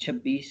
26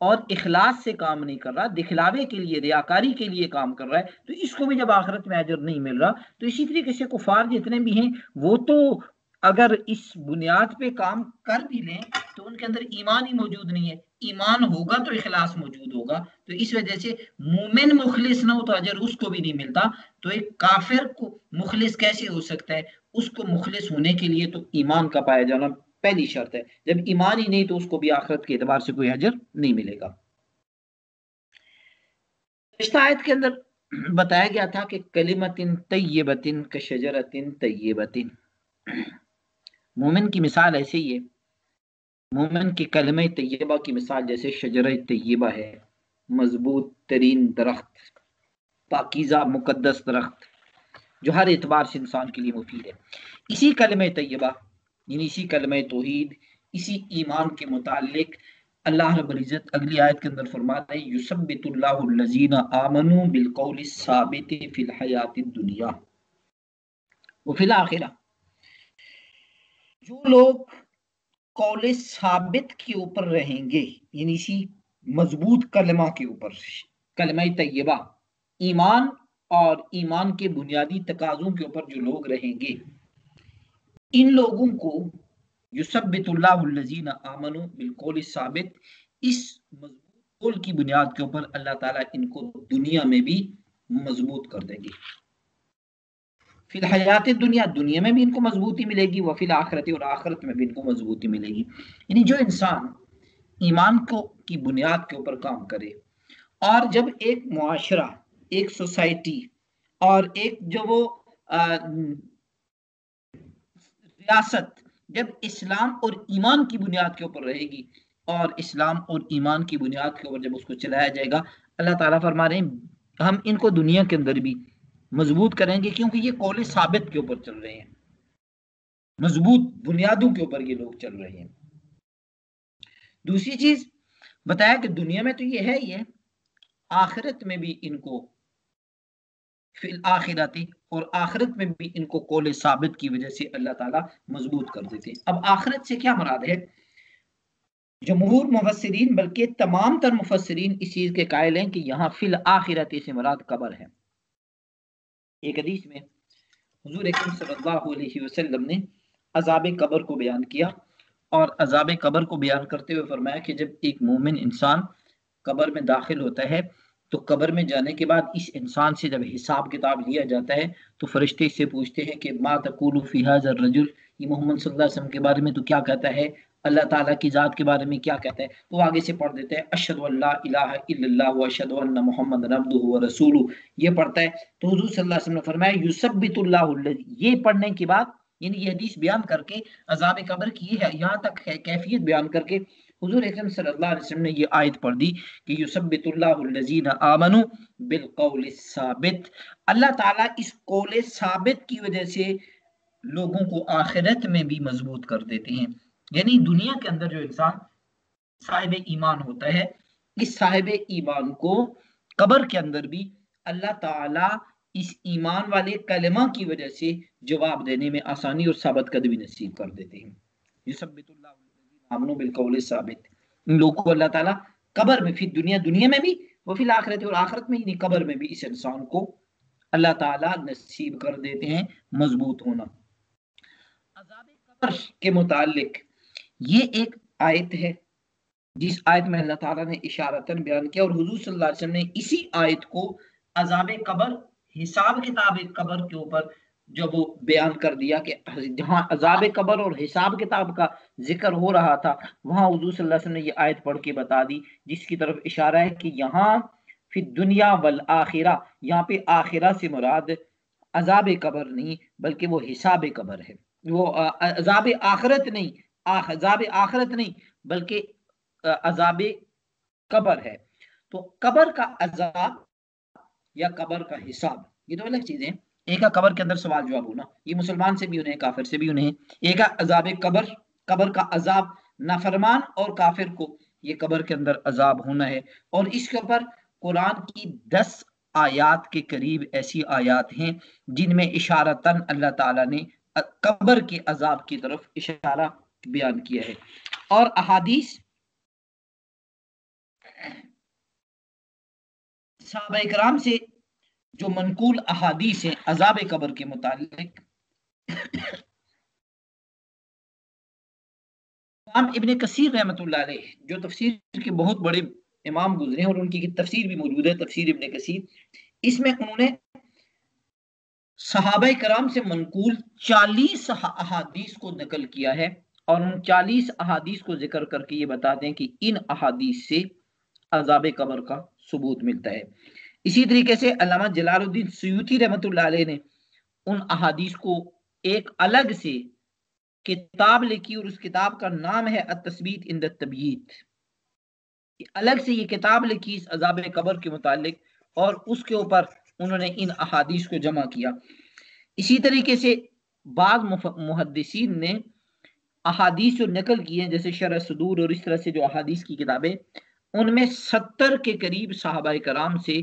اور اخلاص سے کام نہیں کر رہا، دکھلاوے کے لیے، ریاکاری کے لیے کام کر رہا ہے، تو اس کو بھی جب آخرت میں اجر نہیں مل رہا، تو اسی طریقے سے کفار جتنے بھی ہیں وہ تو اگر اس بنیاد پہ کام کر بھی لیں تو ان کے اندر ایمان ہی موجود نہیں ہے. ایمان ہوگا تو اخلاص موجود ہوگا، تو اس وجہ سے مومن مخلص نہ ہو تو اجر اس کو بھی نہیں ملتا. تو ایک کافر کو مخلص کیسے ہو سکتا ہے؟ اس کو مخلص ہونے کے لیے تو ایمان کا پایا جانا پہلی شرط ہے. جب ایمان ہی نہیں تو اس کو بھی آخرت کے اعتبار سے کوئی اجر نہیں ملے گا. گزشتہ آیت کے اندر بتایا گیا تھا کہ کلمۃ طیبۃ کشجرۃ طیبۃ، مومن کی مثال ایسے ہی ہے، مومن کی کلمہ طیبہ کی مثال جیسے شجرہ طیبہ ہے، مضبوط ترین درخت، پاکیزہ مقدس درخت جو ہر اعتبار سے انسان کے لیے مفید ہے. اسی کلمہ طیبہ یعنی اسی کلمہ توحید، اسی ایمان کے متعلق اللہ رب العزت اگلی آیت کے اندر فرماتا ہے یثبت اللہ الذین آمنوا بالقول الثابت فی الحیات الدنیا وفی الآخرہ. جو لوگ قول ثابت کے اوپر رہیں گے، یعنی اسی مضبوط کلمہ کے اوپر، کلمہ طیبہ، ایمان اور ایمان کے بنیادی تقاضوں کے اوپر جو لوگ رہیں گے، ان لوگوں کو یثبت اللہ الذین آمنوا بالقول الثابت، اس مضبوط قول کی بنیاد کے اوپر اللہ تعالیٰ ان کو دنیا میں بھی مضبوط کر دیں گے. فی الحیات دنیا، دنیا میں بھی ان کو مضبوطی ملے گی، وفی الآخرت، اور آخرت میں بھی ان کو مضبوطی ملے گی. یعنی جو انسان ایمان کو کی بنیاد کے اوپر کام کرے، اور جب ایک معاشرہ، ایک سوسائٹی اور ایک جو وہ ریاست جب اسلام اور ایمان کی بنیاد کے اوپر رہے گی، اور اسلام اور ایمان کی بنیاد کے اوپر جب اس کو چلایا جائے گا، اللہ تعالیٰ فرما رہے ہیں ہم ان کو دنیا کے اندر بھی مضبوط کریں گے، کیونکہ یہ قول ثابت کے اوپر چل رہے ہیں، مضبوط بنیادوں کے اوپر یہ لوگ چل رہے ہیں. دوسری چیز بتایا کہ دنیا میں تو یہ ہے ہی ہے، آخرت میں بھی ان کو فی الآخرت، اور آخرت میں بھی ان کو قول ثابت کی وجہ سے اللہ تعالیٰ مضبوط کر دیتے ہیں. اب آخرت سے کیا مراد ہے؟ جمہور مفسرین بلکہ تمام تر مفسرین اس چیز کے قائل ہیں کہ یہاں فی الآخرت سے مراد قبر ہے. ایک حدیث میں حضور اکرم صلی اللہ علیہ وسلم نے عذاب قبر کو بیان کیا، اور عذاب قبر کو بیان کرتے ہوئے فرمایا کہ جب ایک مومن انسان قبر میں داخل ہوتا ہے تو قبر میں جانے کے بعد اس انسان سے جب حساب کتاب لیا جاتا ہے تو فرشتے اس سے پوچھتے ہیں کہ ما تقول فی ھذا الرجل، یہ محمد صلی اللہ علیہ وسلم کے بارے میں تو کیا کہتا ہے، اللہ تعالیٰ کی ذات کے بارے میں کیا کہتا ہے؟ تو وہ آگے سے پڑھ دیتے ہیں اشہد ان لا الہ الا اللہ واشہد ان محمد عبدہ ورسولہ، یہ پڑھتا ہے. تو حضور صلی اللہ علیہ وسلم نے فرمایا یثبت اللہ الذی، یہ پڑھنے کے بعد یعنی یہ حدیث بیان کر کے عذاب قبر کی یہاں تک ہے کیفیت بیان کر کے حضور اکرم صلی اللہ علیہ وسلم نے یہ آیت پڑھ دی کہ یثبت اللہ الذین آمنوا بالقول الثابت، اللہ تعالیٰ اس قول ثابت کی وجہ سے لوگوں کو آخرت میں بھی مضبوط کر دیتے ہیں. یعنی دنیا کے اندر جو انسان صاحب ایمان ہوتا ہے، اس صاحب ایمان کو قبر کے اندر بھی اللہ تعالیٰ اس ایمان والے کلمہ کی وجہ سے جواب دینے میں آسانی اور ثابت قدمی نصیب کر دیتے ہیں. یثبت اللہ الذین آمنوا بالقول الثابت، ان لوگوں کو اللہ تعالیٰ قبر میں، پھر دنیا میں بھی، وہ فی الآخرت، اور آخرت میں یعنی قبر میں بھی اس انسان کو اللہ تعالیٰ نصیب کر دیتے ہیں مضبوط ہونا. عذاب قبر کے متعلق یہ ایک آیت ہے جس آیت میں اللہ تعالیٰ نے اشارتاً بیان کیا، اور حضور صلی اللہ علیہ وسلم نے اسی آیت کو عذاب قبر، حساب کتاب قبر کے اوپر جب وہ بیان کر دیا کہ جہاں عذاب قبر اور حساب کتاب کا ذکر ہو رہا تھا، وہاں حضور صلی اللہ علیہ وسلم نے یہ آیت پڑھ کے بتا دی جس کی طرف اشارہ ہے کہ یہاں فی الدنیا والآخرہ، یہاں پہ آخرہ سے مراد عذاب قبر نہیں بلکہ وہ حساب قبر ہے، وہ عذاب آخرت نہیں، عذاب آخرت نہیں بلکہ عذاب قبر ہے. تو قبر کا عذاب یا قبر کا حساب یہ دو الگ چیزیں ہیں. ایک ہے قبر کے اندر سوال جواب ہونا، یہ مسلمان سے بھی انہیں، کافر سے بھی انہیں. ایک ہے عذاب قبر، قبر کا عذاب نافرمان اور کافر کو یہ قبر کے اندر عذاب ہونا ہے. اور اس کے اوپر قرآن کی 10 آیات کے قریب ایسی آیات ہیں جن میں اشارتاً اللہ تعالیٰ نے قبر کے عذاب کی طرف اشارہ بیان کیا ہے. اور احادیث صحابہ کرام سے جو منقول احادیث ہیں عذاب قبر کے متعلق، امام ابن کثیر رحمۃ اللہ علیہ جو تفسیر کے بہت بڑے امام گزرے ہیں اور ان کی تفسیر بھی موجود ہے، تفسیر ابن کثیر، اس میں انہوں نے صحابہ کرام سے منقول 40 احادیث کو نقل کیا ہے، اور ان 40 احادیث کو ذکر کر کے یہ بتاتے ہیں کہ ان احادیث سے عذاب قبر کا ثبوت ملتا ہے۔ اسی طریقے سے علامہ جلال الدین سیوطی رحمۃ اللہ علیہ نے ان احادیث کو ایک الگ سے کتاب لکھی، اور اس کتاب کا نام ہے التثبیت عند التبییت۔ الگ سے یہ کتاب لکھی اس عذاب قبر کے متعلق، اور اس کے اوپر انہوں نے ان احادیث کو جمع کیا۔ اسی طریقے سے بعض محدثین نے احادیث جو نقل کی ہیں، جیسے شرح صدور اور اس طرح سے جو احادیث کی کتابیں، ان میں 70 کے قریب صحابہ کرام سے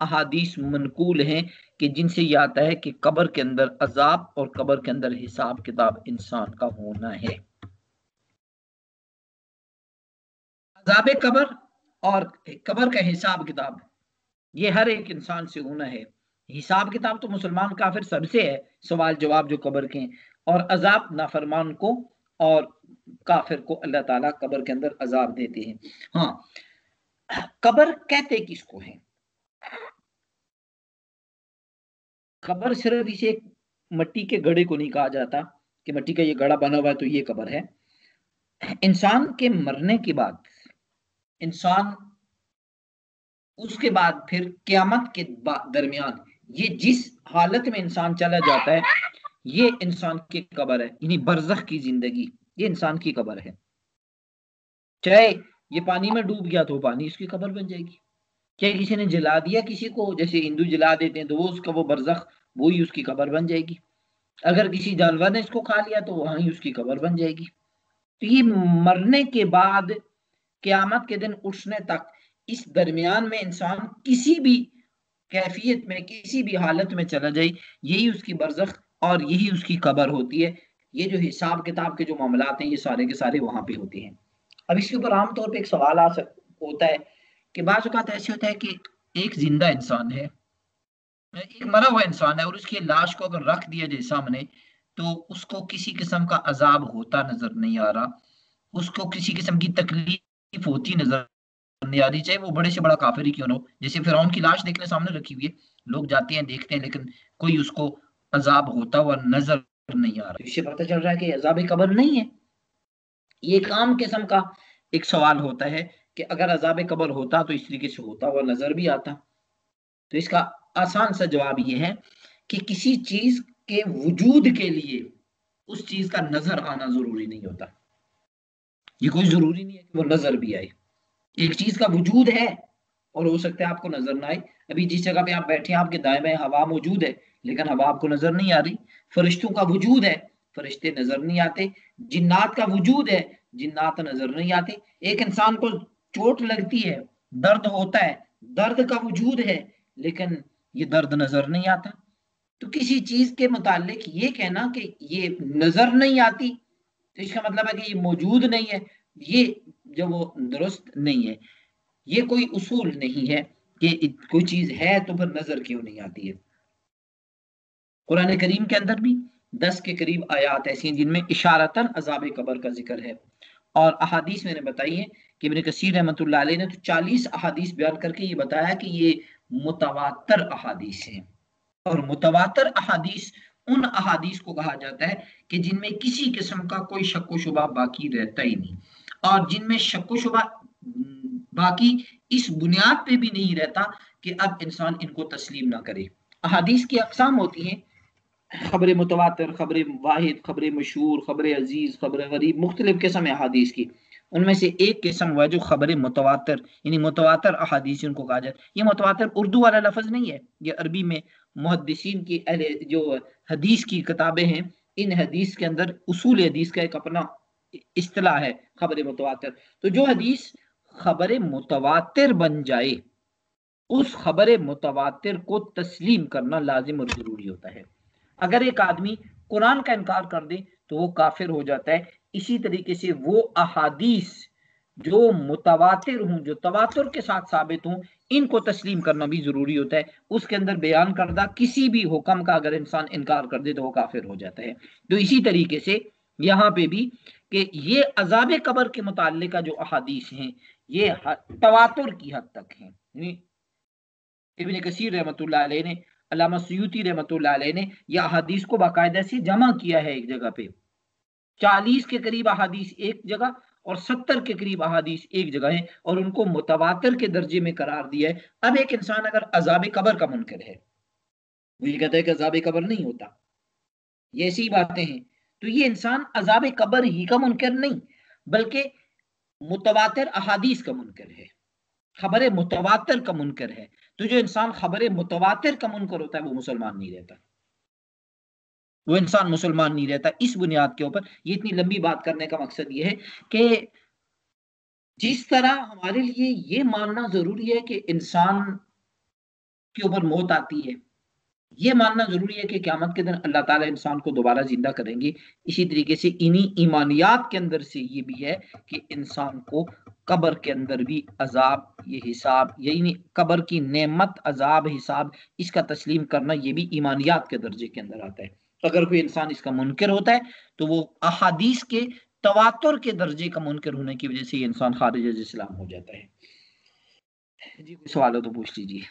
احادیث منقول ہیں کہ جن سے یہ آتا ہے کہ قبر کے اندر عذاب اور قبر کے اندر حساب کتاب انسان کا ہونا ہے۔ عذاب قبر اور قبر کا حساب کتاب یہ ہر ایک انسان سے ہونا ہے۔ حساب کتاب تو مسلمان کافر سب سے ہے، سوال جواب جو قبر کے ہیں، اور عذاب نافرمان کو اور کافر کو اللہ تعالیٰ قبر کے اندر عذاب دیتے ہیں۔ ہاں، قبر کہتے کس کو ہیں؟ قبر صرف اسے ایک مٹی کے گڑھے کو نہیں کہا جاتا کہ مٹی کا یہ گڑھا بنا ہوا ہے تو یہ قبر ہے۔ انسان کے مرنے کے بعد انسان اس کے بعد پھر قیامت کے درمیان یہ جس حالت میں انسان چلا جاتا ہے، یہ انسان کی قبر ہے، یعنی برزخ کی زندگی، یہ انسان کی قبر ہے۔ چاہے یہ پانی میں ڈوب گیا تو پانی اس کی قبر بن جائے گی، چاہے کسی نے جلا دیا کسی کو، جیسے ہندو جلا دیتے ہیں تو وہ اس کا وہ برزخ وہی اس کی قبر بن جائے گی، اگر کسی جانور نے اس کو کھا لیا تو وہیں اس کی قبر بن جائے گی۔ تو یہ مرنے کے بعد قیامت کے دن اٹھنے تک اس درمیان میں انسان کسی بھی کیفیت میں کسی بھی حالت میں چلا جائے، یہی اس کی برزخ اور یہی اس کی قبر ہوتی ہے۔ یہ جو حساب کتاب کے جو معاملات ہیں یہ سارے کے سارے وہاں پہ ہوتے ہیں۔ اب اس کے اوپر عام طور پہ ایک سوال ہوتا ہے کہ بعض اوقات ایسے ہوتا ہے کہ ایک زندہ انسان ہے، ایک مرا ہوا انسان ہے، اور اس کی لاش کو اگر رکھ دیا جائے سامنے تو اس کو کسی قسم کا عذاب ہوتا نظر نہیں آ رہا، اس کو کسی قسم کی تکلیف ہوتی نظر نہیں آ رہی، چاہے وہ بڑے سے بڑا کافر ہی کیوں نہ ہو۔ جیسے فرعون کی لاش دیکھنے سامنے رکھی ہوئی ہے، لوگ جاتے ہیں دیکھتے ہیں لیکن کوئی اس کو عذاب ہوتا ہوا نظر نہیں آ رہا، اس سے پتہ چل رہا ہے کہ عذاب قبر نہیں ہے۔ یہ ایک عام قسم کا ایک سوال ہوتا ہے کہ اگر عذاب قبر ہوتا تو اس طریقے سے ہوتا ہوا نظر بھی آتا۔ تو اس کا آسان سا جواب یہ ہے کہ کسی چیز کے وجود کے لیے اس چیز کا نظر آنا ضروری نہیں ہوتا، یہ کوئی ضروری نہیں ہے کہ وہ نظر بھی آئے۔ ایک چیز کا وجود ہے اور ہو سکتا ہے آپ کو نظر نہ آئے۔ ابھی جس جگہ پہ آپ بیٹھے ہیں آپ کے دائیں بائیں ہوا موجود ہے لیکن ہوا آپ کو نظر نہیں آ رہی۔ فرشتوں کا وجود ہے، فرشتے نظر نہیں آتے۔ جنات کا وجود ہے، جنات نظر نہیں آتے۔ ایک انسان کو چوٹ لگتی ہے، درد ہوتا ہے، درد کا وجود ہے لیکن یہ درد نظر نہیں آتا۔ تو کسی چیز کے متعلق یہ کہنا کہ یہ نظر نہیں آتی تو اس کا مطلب ہے کہ یہ موجود نہیں ہے، یہ جو وہ درست نہیں ہے۔ یہ کوئی اصول نہیں ہے کہ کوئی چیز ہے تو پھر نظر کیوں نہیں آتی ہے۔ قرآن کریم کے اندر بھی 10 کے قریب آیات ایسی ہیں جن میں اشارتاً عذاب قبر کا ذکر ہے، اور احادیث میں نے بتائی ہے کہ ابن کثیر رحمۃ اللہ علیہ نے تو 40 احادیث بیان کر کے یہ بتایا کہ یہ متواتر احادیث ہیں، اور متواتر احادیث ان احادیث کو کہا جاتا ہے کہ جن میں کسی قسم کا کوئی شک و شبہ باقی رہتا ہی نہیں، اور جن میں شک و شبہ باقی اس بنیاد پہ بھی نہیں رہتا کہ اب انسان ان کو تسلیم نہ کرے۔ احادیث کی اقسام ہوتی ہیں، خبر متواتر، خبر واحد، خبر مشہور، خبر عزیز، خبر غریب، مختلف قسم احادیث کی۔ ان میں سے ایک قسم وہ ہے جو خبر متواتر، یعنی متواتر احادیث ان کو کہا جاتا ہے۔ یہ متواتر اردو والا لفظ نہیں ہے، یہ عربی میں محدثین کی جو حدیث کی کتابیں ہیں ان حدیث کے اندر اصول حدیث کا ایک اپنا اصطلاح ہے خبر متواتر۔ تو جو حدیث خبر متواتر بن جائے اس خبر متواتر کو تسلیم کرنا لازم اور ضروری ہوتا ہے۔ اگر ایک آدمی قرآن کا انکار کر دے تو وہ کافر ہو جاتا ہے۔ اسی طریقے سے وہ احادیث جو متواتر ہوں، جو تواتر کے ساتھ ثابت ہوں، ان کو تسلیم کرنا بھی ضروری ہوتا ہے. اس کے اندر بیان کردہ کسی بھی حکم کا اگر انسان انکار کر دے تو وہ کافر ہو جاتا ہے. تو اسی طریقے سے یہاں پہ بھی کہ یہ عذاب قبر کے متعلقہ جو احادیث ہیں یہ تواتر کی حد تک ہیں. ابن کثیر رحمۃ اللہ علیہ نے، علامہ سیوطی رحمۃ اللہ علیہ نے یہ احادیث کو باقاعدہ سے جمع کیا ہے ایک جگہ پہ. 40 کے قریب احادیث ایک جگہ اور 70 کے قریب احادیث ایک جگہ ہیں، اور ان کو متواتر کے درجے میں قرار دیا ہے. اب ایک انسان اگر عذاب قبر کا منکر ہے، وہ یہ کہتا ہے کہ عذاب قبر نہیں ہوتا، یہ ایسی باتیں ہیں، تو یہ انسان عذاب قبر ہی کا منکر نہیں بلکہ متواتر احادیث کا منکر ہے، خبر متواتر کا منکر ہے. تو جو انسان خبر متواتر کا منکر ہوتا ہے وہ مسلمان نہیں رہتا، وہ انسان مسلمان نہیں رہتا. اس بنیاد کے اوپر یہ اتنی لمبی بات کرنے کا مقصد یہ ہے کہ جس طرح ہمارے لیے یہ ماننا ضروری ہے کہ انسان کے اوپر موت آتی ہے، یہ ماننا ضروری ہے کہ قیامت کے دن اللہ تعالیٰ انسان کو دوبارہ زندہ کریں گے، اسی طریقے سے انہی ایمانیات کے اندر سے یہ بھی ہے کہ انسان کو قبر کے اندر بھی عذاب، یہ حساب، یعنی قبر کی نعمت، عذاب، حساب، اس کا تسلیم کرنا یہ بھی ایمانیات کے درجے کے اندر آتا ہے. اگر کوئی انسان اس کا منکر ہوتا ہے تو وہ احادیث کے تواتر کے درجے کا منکر ہونے کی وجہ سے یہ انسان خارج از اسلام ہو جاتا ہے. جی کوئی سوال ہو تو پوچھ لیجیے.